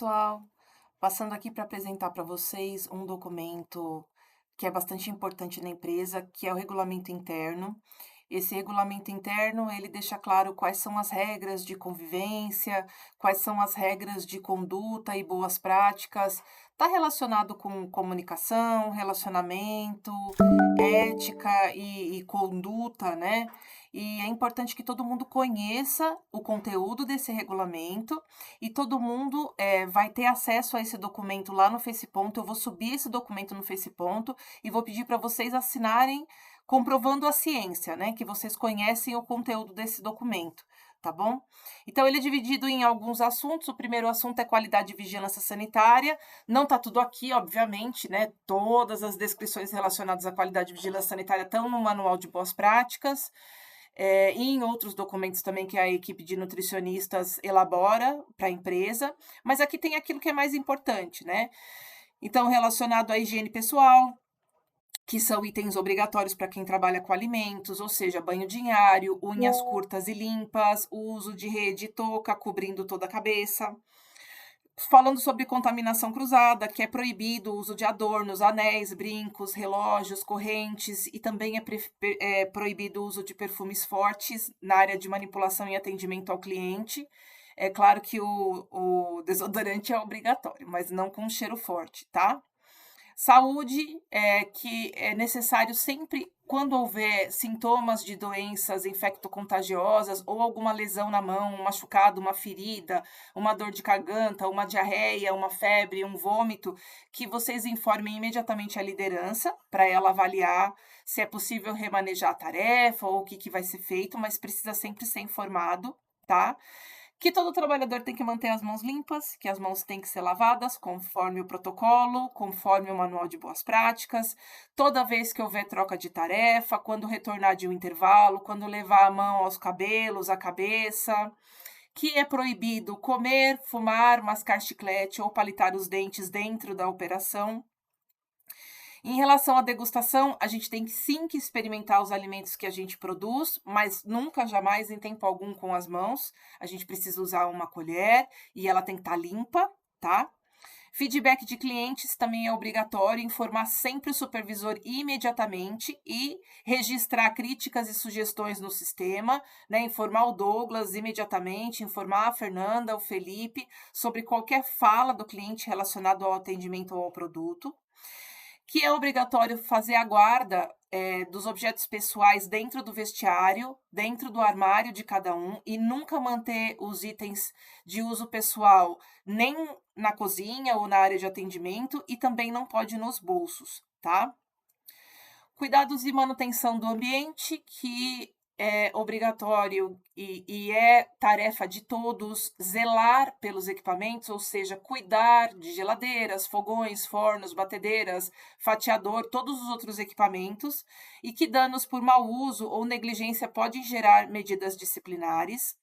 Pessoal, passando aqui para apresentar para vocês um documento que é bastante importante na empresa, que é o regulamento interno. Esse regulamento interno, ele deixa claro quais são as regras de convivência, quais são as regras de conduta e boas práticas. Está relacionado com comunicação, relacionamento, ética e conduta, né? E é importante que todo mundo conheça o conteúdo desse regulamento e todo mundo, vai ter acesso a esse documento lá no Faceponto. Eu vou subir esse documento no Faceponto e vou pedir para vocês assinarem comprovando a ciência, né, que vocês conhecem o conteúdo desse documento, tá bom? Então ele é dividido em alguns assuntos. O primeiro assunto é qualidade e vigilância sanitária. Não tá tudo aqui, obviamente, né, todas as descrições relacionadas à qualidade e vigilância sanitária estão no manual de boas práticas. E em outros documentos também que a equipe de nutricionistas elabora para a empresa, mas aqui tem aquilo que é mais importante, né. Então, relacionado à higiene pessoal, que são itens obrigatórios para quem trabalha com alimentos, ou seja, banho diário, unhas curtas e limpas, o uso de rede e touca cobrindo toda a cabeça. Falando sobre contaminação cruzada, que é proibido o uso de adornos, anéis, brincos, relógios, correntes, e também é proibido o uso de perfumes fortes na área de manipulação e atendimento ao cliente. É claro que o desodorante é obrigatório, mas não com cheiro forte, tá? Saúde, que é necessário sempre, quando houver sintomas de doenças infecto-contagiosas ou alguma lesão na mão, um machucado, uma ferida, uma dor de garganta, uma diarreia, uma febre, um vômito, que vocês informem imediatamente a liderança para ela avaliar se é possível remanejar a tarefa ou o que que vai ser feito, mas precisa sempre ser informado, tá? Que todo trabalhador tem que manter as mãos limpas, que as mãos têm que ser lavadas conforme o protocolo, conforme o manual de boas práticas. Toda vez que houver troca de tarefa, quando retornar de um intervalo, quando levar a mão aos cabelos, à cabeça. Que é proibido comer, fumar, mascar chiclete ou palitar os dentes dentro da operação. Em relação à degustação, a gente tem que sim que experimentar os alimentos que a gente produz, mas nunca, jamais, em tempo algum, com as mãos. A gente precisa usar uma colher e ela tem que estar limpa, tá? Feedback de clientes também é obrigatório, informar sempre o supervisor imediatamente e registrar críticas e sugestões no sistema, né? Informar o Douglas imediatamente, informar a Fernanda, o Felipe, sobre qualquer fala do cliente relacionado ao atendimento ou ao produto. Que é obrigatório fazer a guarda, dos objetos pessoais dentro do vestiário, dentro do armário de cada um, e nunca manter os itens de uso pessoal nem na cozinha ou na área de atendimento, e também não pode nos bolsos, tá? Cuidados de manutenção do ambiente, que é obrigatório e é tarefa de todos zelar pelos equipamentos, ou seja, cuidar de geladeiras, fogões, fornos, batedeiras, fatiador, todos os outros equipamentos, e que danos por mau uso ou negligência podem gerar medidas disciplinares.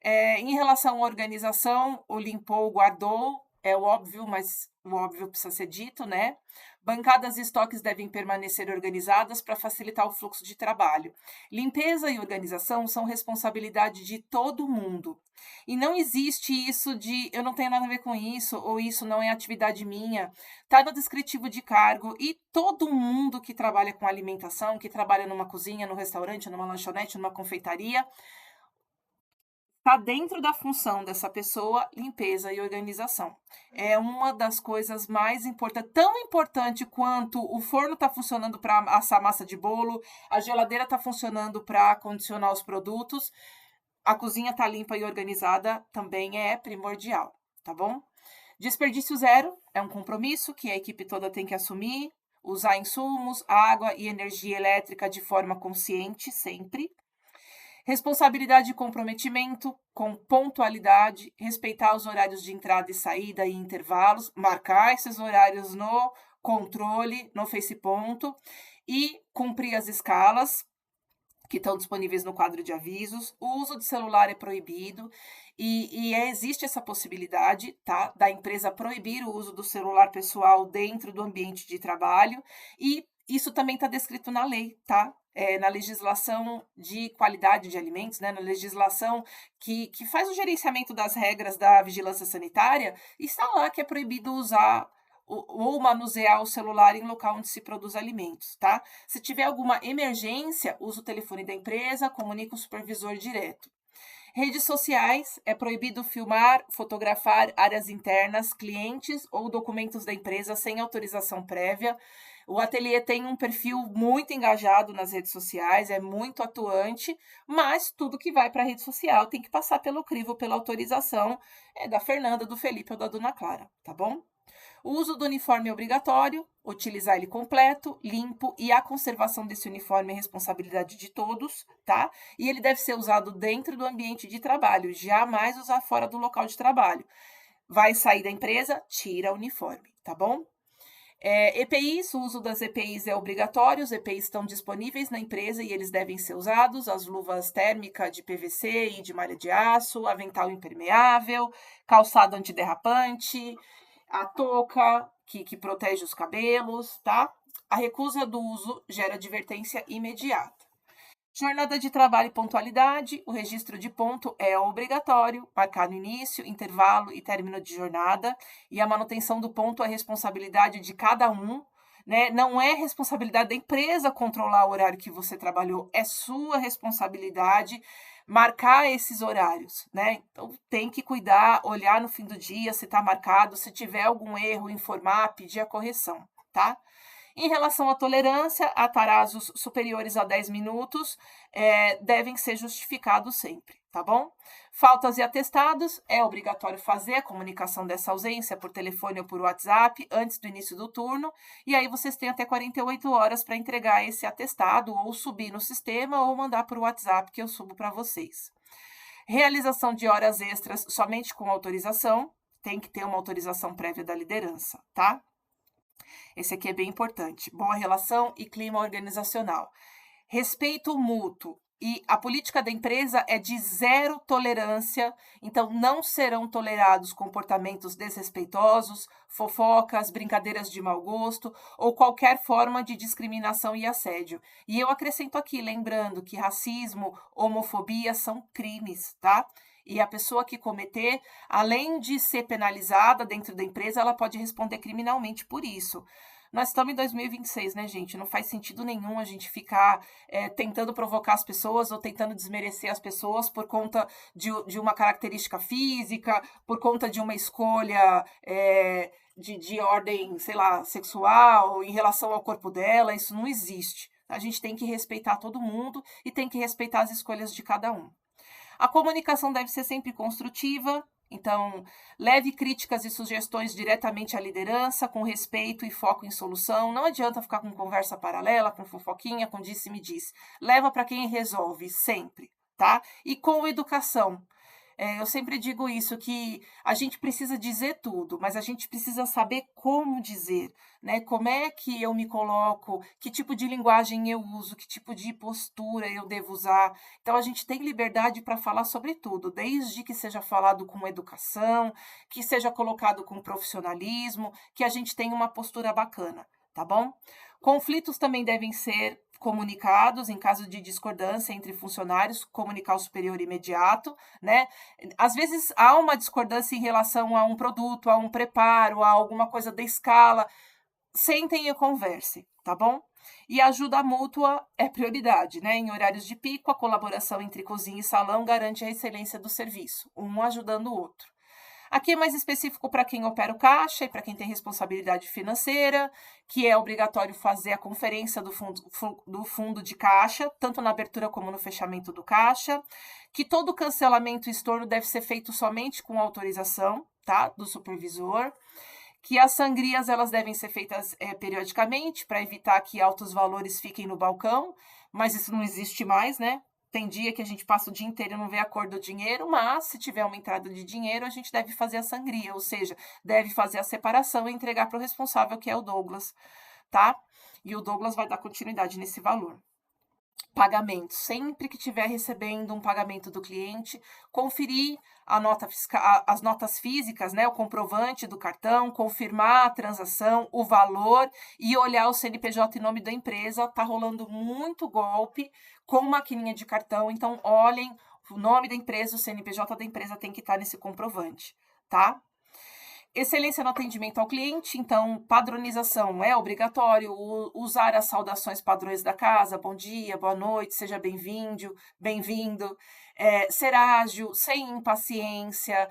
Em relação à organização, o limpou, guardou, é o óbvio, mas o óbvio precisa ser dito, né? Bancadas e estoques devem permanecer organizadas para facilitar o fluxo de trabalho. Limpeza e organização são responsabilidade de todo mundo. E não existe isso de eu não tenho nada a ver com isso, ou isso não é atividade minha. Está no descritivo de cargo, e todo mundo que trabalha com alimentação, que trabalha numa cozinha, no restaurante, numa lanchonete, numa confeitaria, tá dentro da função dessa pessoa, limpeza e organização. É uma das coisas mais importantes, tão importante quanto o forno está funcionando para assar massa de bolo, a geladeira está funcionando para condicionar os produtos, a cozinha tá limpa e organizada também é primordial, tá bom? Desperdício zero é um compromisso que a equipe toda tem que assumir, usar insumos, água e energia elétrica de forma consciente sempre. Responsabilidade e comprometimento com pontualidade, respeitar os horários de entrada e saída e intervalos, marcar esses horários no controle, no Faceponto, e cumprir as escalas. que estão disponíveis no quadro de avisos. O uso de celular é proibido existe essa possibilidade, tá, da empresa proibir o uso do celular pessoal dentro do ambiente de trabalho e isso também está descrito na lei, tá? Na legislação de qualidade de alimentos, né, na legislação que faz o gerenciamento das regras da vigilância sanitária, está lá que é proibido usar ou manusear o celular em local onde se produz alimentos, tá? Se tiver alguma emergência, usa o telefone da empresa, comunica o supervisor direto. Redes sociais, é proibido filmar, fotografar áreas internas, clientes ou documentos da empresa sem autorização prévia. O ateliê tem um perfil muito engajado nas redes sociais, é muito atuante, mas tudo que vai para a rede social tem que passar pelo crivo, pela autorização da Fernanda, do Felipe ou da Dona Clara, tá bom? O uso do uniforme é obrigatório, utilizar ele completo, limpo e a conservação desse uniforme é responsabilidade de todos, tá? E ele deve ser usado dentro do ambiente de trabalho, jamais usar fora do local de trabalho. Vai sair da empresa, tira o uniforme, tá bom? EPIs, o uso das EPIs é obrigatório, os EPIs estão disponíveis na empresa e eles devem ser usados, as luvas térmicas de PVC e de malha de aço, avental impermeável, calçado antiderrapante, a touca, que protege os cabelos, tá? A recusa do uso gera advertência imediata. Jornada de trabalho e pontualidade. O registro de ponto é obrigatório, marcar no início, intervalo e término de jornada. E a manutenção do ponto é responsabilidade de cada um, né? Não é responsabilidade da empresa controlar o horário que você trabalhou, é sua responsabilidade marcar esses horários, né? Então tem que cuidar, olhar no fim do dia se está marcado, se tiver algum erro, informar, pedir a correção, tá? Em relação à tolerância, atrasos superiores a 10 minutos devem ser justificados sempre, tá bom? Faltas e atestados, é obrigatório fazer a comunicação dessa ausência por telefone ou por WhatsApp antes do início do turno, e aí vocês têm até 48 horas para entregar esse atestado ou subir no sistema ou mandar por WhatsApp que eu subo para vocês. Realização de horas extras somente com autorização, tem que ter uma autorização prévia da liderança, tá? Esse aqui é bem importante. Boa relação e clima organizacional. Respeito mútuo. E a política da empresa é de zero tolerância, então não serão tolerados comportamentos desrespeitosos, fofocas, brincadeiras de mau gosto ou qualquer forma de discriminação e assédio. E eu acrescento aqui, lembrando que racismo, homofobia são crimes, tá? E a pessoa que cometer, além de ser penalizada dentro da empresa, ela pode responder criminalmente por isso. Nós estamos em 2026, né, gente? Não faz sentido nenhum a gente ficar tentando provocar as pessoas ou tentando desmerecer as pessoas por conta de uma característica física, por conta de uma escolha de ordem, sei lá, sexual, em relação ao corpo dela. Isso não existe. A gente tem que respeitar todo mundo e tem que respeitar as escolhas de cada um. A comunicação deve ser sempre construtiva, então leve críticas e sugestões diretamente à liderança, com respeito e foco em solução. Não adianta ficar com conversa paralela, com fofoquinha, com disse-me-disse. Leva para quem resolve, sempre, tá? E com educação. Eu sempre digo isso, que a gente precisa dizer tudo, mas a gente precisa saber como dizer, né? Como é que eu me coloco, que tipo de linguagem eu uso, que tipo de postura eu devo usar. Então, a gente tem liberdade para falar sobre tudo, desde que seja falado com educação, que seja colocado com profissionalismo, que a gente tenha uma postura bacana, tá bom? Conflitos também devem ser comunicados em caso de discordância entre funcionários, comunicar ao superior imediato, né? Às vezes há uma discordância em relação a um produto, a um preparo, a alguma coisa da escala. Sentem e converse, tá bom? E a ajuda mútua é prioridade, né? Em horários de pico, a colaboração entre cozinha e salão garante a excelência do serviço, um ajudando o outro. Aqui é mais específico para quem opera o caixa e para quem tem responsabilidade financeira, que é obrigatório fazer a conferência do fundo de caixa, tanto na abertura como no fechamento do caixa, que todo cancelamento e estorno deve ser feito somente com autorização, tá, do supervisor, que as sangrias elas devem ser feitas periodicamente para evitar que altos valores fiquem no balcão, mas isso não existe mais, né? Tem dia que a gente passa o dia inteiro e não vê a cor do dinheiro, mas se tiver uma entrada de dinheiro, a gente deve fazer a sangria, ou seja, deve fazer a separação e entregar para o responsável, que é o Douglas, tá? E o Douglas vai dar continuidade nesse valor. pagamento. Sempre que estiver recebendo um pagamento do cliente, conferir a nota fiscal, as notas físicas, né, o comprovante do cartão, confirmar a transação, o valor e olhar o CNPJ em nome da empresa. Tá rolando muito golpe com maquininha de cartão, então olhem o nome da empresa, o CNPJ da empresa tem que estar nesse comprovante, tá? Excelência no atendimento ao cliente, então padronização é obrigatório, usar as saudações padrões da casa, bom dia, boa noite, seja bem-vindo, bem-vindo, ser ágil, sem impaciência,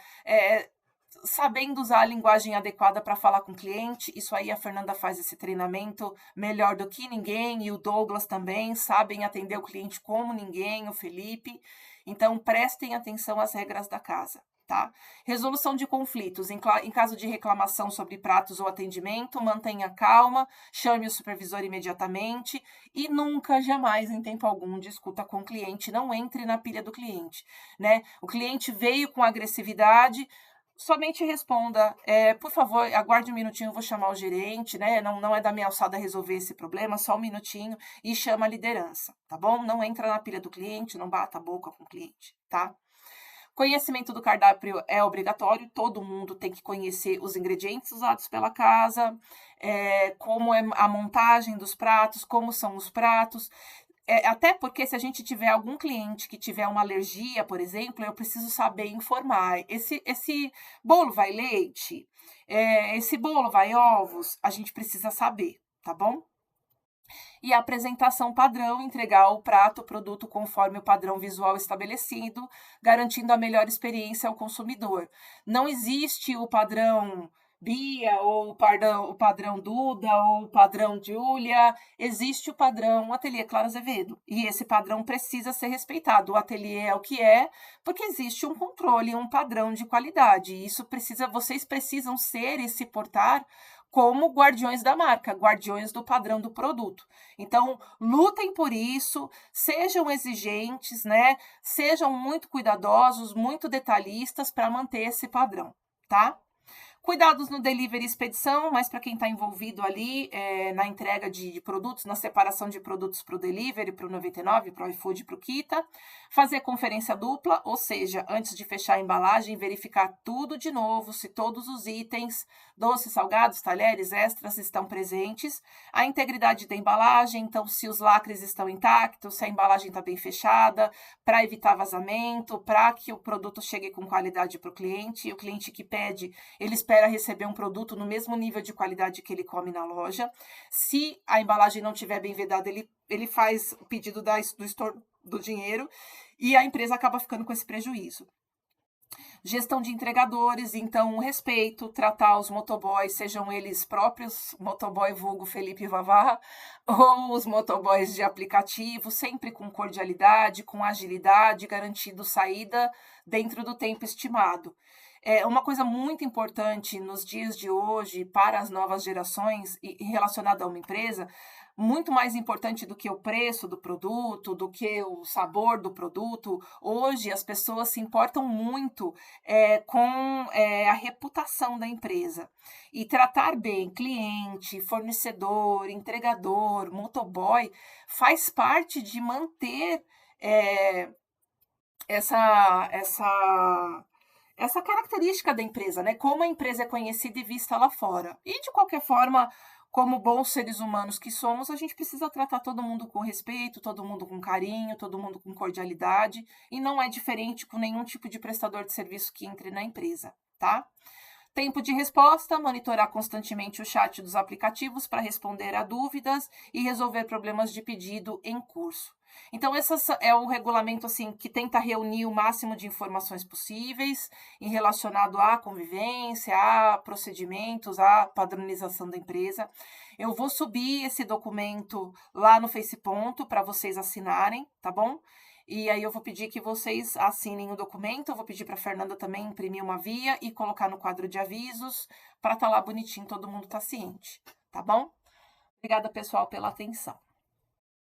sabendo usar a linguagem adequada para falar com o cliente. Isso aí a Fernanda faz esse treinamento melhor do que ninguém, e o Douglas também, sabem atender o cliente como ninguém, o Felipe. Então prestem atenção às regras da casa. Tá? Resolução de conflitos. Em caso de reclamação sobre pratos ou atendimento, mantenha calma, chame o supervisor imediatamente e nunca, jamais, em tempo algum, discuta com o cliente. Não entre na pilha do cliente, né? O cliente veio com agressividade, somente responda, por favor, aguarde um minutinho, eu vou chamar o gerente, né? Não é da minha alçada resolver esse problema, só um minutinho, e chama a liderança, tá bom? Não entra na pilha do cliente, não bata a boca com o cliente, tá? Conhecimento do cardápio é obrigatório, todo mundo tem que conhecer os ingredientes usados pela casa, como é a montagem dos pratos, como são os pratos. Até porque se a gente tiver algum cliente que tiver uma alergia, por exemplo, eu preciso saber informar. Esse bolo vai leite? Esse bolo vai ovos? A gente precisa saber, tá bom? E a apresentação padrão, entregar o prato, o produto conforme o padrão visual estabelecido, garantindo a melhor experiência ao consumidor. Não existe o padrão Bia, ou o padrão Duda, ou o padrão Júlia, existe o padrão Ateliê Clara Azevedo, e esse padrão precisa ser respeitado. O ateliê é o que é, porque existe um controle, um padrão de qualidade, e vocês precisam ser e se portar como guardiões da marca, guardiões do padrão do produto. Então, lutem por isso, sejam exigentes, né? Sejam muito cuidadosos, muito detalhistas para manter esse padrão, tá? Cuidados no delivery e expedição, mas para quem está envolvido ali na entrega de produtos, na separação de produtos para o delivery, para o 99, para o iFood, para o Kita. Fazer conferência dupla, ou seja, antes de fechar a embalagem, verificar tudo de novo, se todos os itens, doces, salgados, talheres, extras estão presentes. A integridade da embalagem, então se os lacres estão intactos, se a embalagem está bem fechada, para evitar vazamento, para que o produto chegue com qualidade para o cliente. E o cliente que pede, ele espera receber um produto no mesmo nível de qualidade que ele come na loja. Se a embalagem não estiver bem vedada, ele faz o pedido do dinheiro e a empresa acaba ficando com esse prejuízo. Gestão de entregadores, então, o respeito, tratar os motoboys, sejam eles próprios, motoboy vulgo Felipe Vavá, ou os motoboys de aplicativo, sempre com cordialidade, com agilidade, garantindo saída dentro do tempo estimado. Uma coisa muito importante nos dias de hoje para as novas gerações e relacionada a uma empresa, muito mais importante do que o preço do produto, do que o sabor do produto. Hoje as pessoas se importam muito com a reputação da empresa. E tratar bem cliente, fornecedor, entregador, motoboy, faz parte de manter essa característica da empresa, né? Como a empresa é conhecida e vista lá fora. E, de qualquer forma, como bons seres humanos que somos, a gente precisa tratar todo mundo com respeito, todo mundo com carinho, todo mundo com cordialidade, e não é diferente com nenhum tipo de prestador de serviço que entre na empresa, tá? Tempo de resposta, monitorar constantemente o chat dos aplicativos para responder a dúvidas e resolver problemas de pedido em curso. Então, esse é o regulamento assim, que tenta reunir o máximo de informações possíveis em relacionado à convivência, a procedimentos, à padronização da empresa. Eu vou subir esse documento lá no Faceponto para vocês assinarem, tá bom? E aí eu vou pedir que vocês assinem o documento, eu vou pedir para a Fernanda também imprimir uma via e colocar no quadro de avisos para estar lá bonitinho, todo mundo tá ciente, tá bom? Obrigada, pessoal, pela atenção.